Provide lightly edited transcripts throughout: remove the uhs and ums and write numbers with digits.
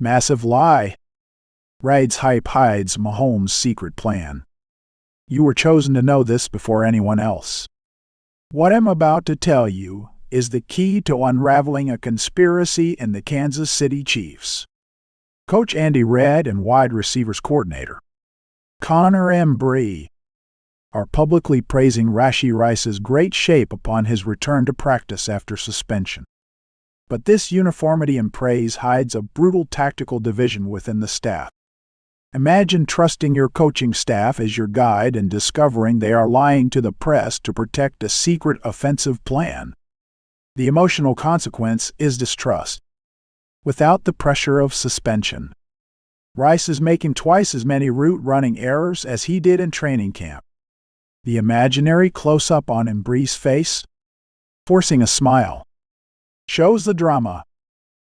Massive lie. Reid's hype hides Mahomes' secret plan. You were chosen to know this before anyone else. What I'm about to tell you is the key to unraveling a conspiracy in the Kansas City Chiefs. Coach Andy Reid and wide receivers coordinator Connor Embry are publicly praising Rashee Rice's great shape upon his return to practice after suspension. But this uniformity in praise hides a brutal tactical division within the staff. Imagine trusting your coaching staff as your guide and discovering they are lying to the press to protect a secret offensive plan. The emotional consequence is distrust. Without the pressure of suspension, Rice is making twice as many route running errors as he did in training camp. The imaginary close-up on Embry's face, forcing a smile, shows the drama.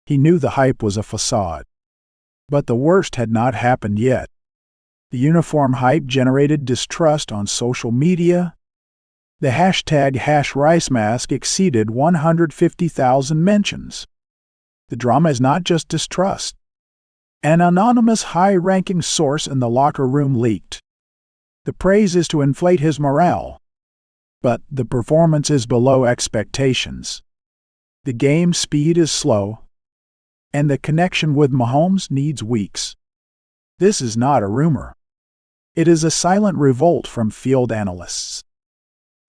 He knew the hype was a facade. But the worst had not happened yet. The uniform hype generated distrust on social media. The hashtag #RiceMask exceeded 150,000 mentions. The drama is not just distrust. An anonymous high-ranking source in the locker room leaked. The praise is to inflate his morale, but the performance is below expectations. The game speed is slow, and the connection with Mahomes needs weeks. This is not a rumor. It is a silent revolt from field analysts.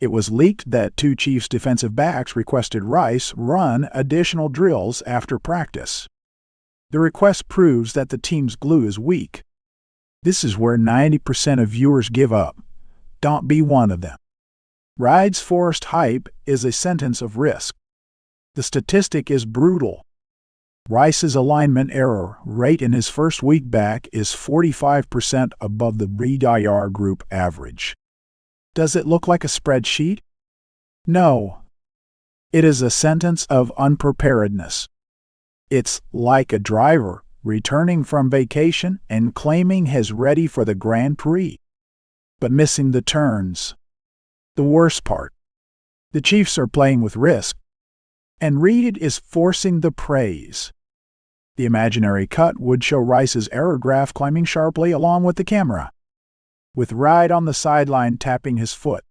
It was leaked that two Chiefs defensive backs requested Rice run additional drills after practice. The request proves that the team's glue is weak. This is where 90% of viewers give up. Don't be one of them. Reid's forced hype is a sentence of risk. The statistic is brutal. Rice's alignment error rate in his first week back is 45% above the Reid IR group average. Does it look like a spreadsheet? No. It is a sentence of unpreparedness. It's like a driver returning from vacation and claiming he's ready for the Grand Prix, but missing the turns. The worst part. The Chiefs are playing with risk, and Reid is forcing the praise. The imaginary cut would show Rice's error graph climbing sharply along with the camera, with Reid on the sideline tapping his foot.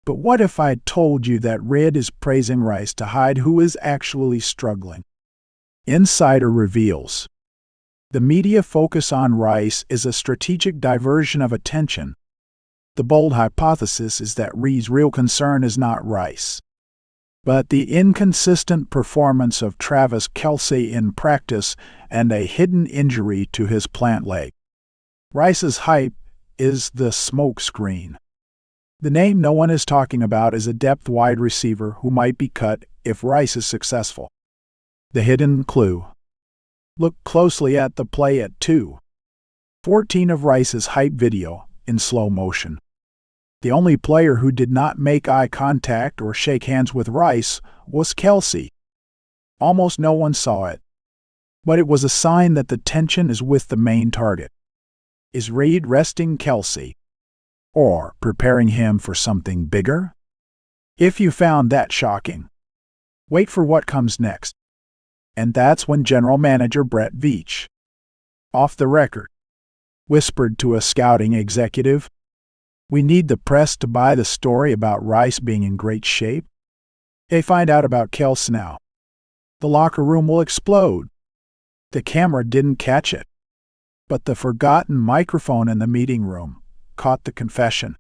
But what if I told you that Reid is praising Rice to hide who is actually struggling? Insider reveals. The media focus on Rice is a strategic diversion of attention. The bold hypothesis is that Reid's real concern is not Rice, but the inconsistent performance of Travis Kelce in practice and a hidden injury to his plant leg. Rice's hype is the smokescreen. The name no one is talking about is a depth wide receiver who might be cut if Rice is successful. The hidden clue. Look closely at the play at 2:14 of Rice's hype video in slow motion. The only player who did not make eye contact or shake hands with Rice was Kelce. Almost no one saw it, but it was a sign that the tension is with the main target. Is Reid resting Kelce, or preparing him for something bigger? If you found that shocking, wait for what comes next. And that's when General Manager Brett Veach, off the record, whispered to a scouting executive, "We need the press to buy the story about Rice being in great shape. They find out about Kelce now. The locker room will explode." The camera didn't catch it, but the forgotten microphone in the meeting room caught the confession.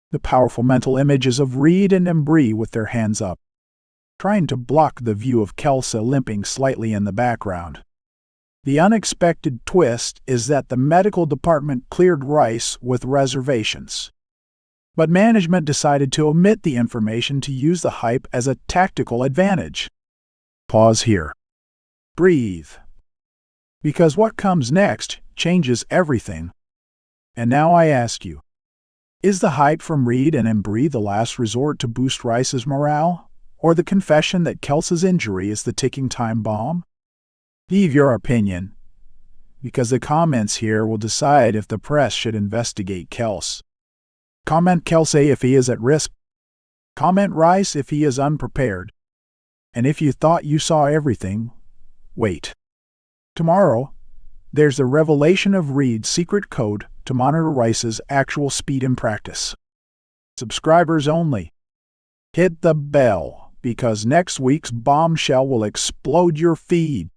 The powerful mental images of Reid and Embry with their hands up, trying to block the view of Kelce limping slightly in the background. The unexpected twist is that the medical department cleared Rice with reservations. But management decided to omit the information to use the hype as a tactical advantage. Pause here. Breathe. Because what comes next changes everything. And now I ask you, is the hype from Reid and Embry the last resort to boost Rice's morale, or the confession that Kelce's injury is the ticking time bomb? Leave your opinion, because the comments here will decide if the press should investigate Kelce. Comment Kelce if he is at risk. Comment Rice if he is unprepared. And if you thought you saw everything, wait. Tomorrow, There's the revelation of Reid's secret code to monitor Rice's actual speed in practice. Subscribers only. Hit the bell, because next week's bombshell will explode your feed.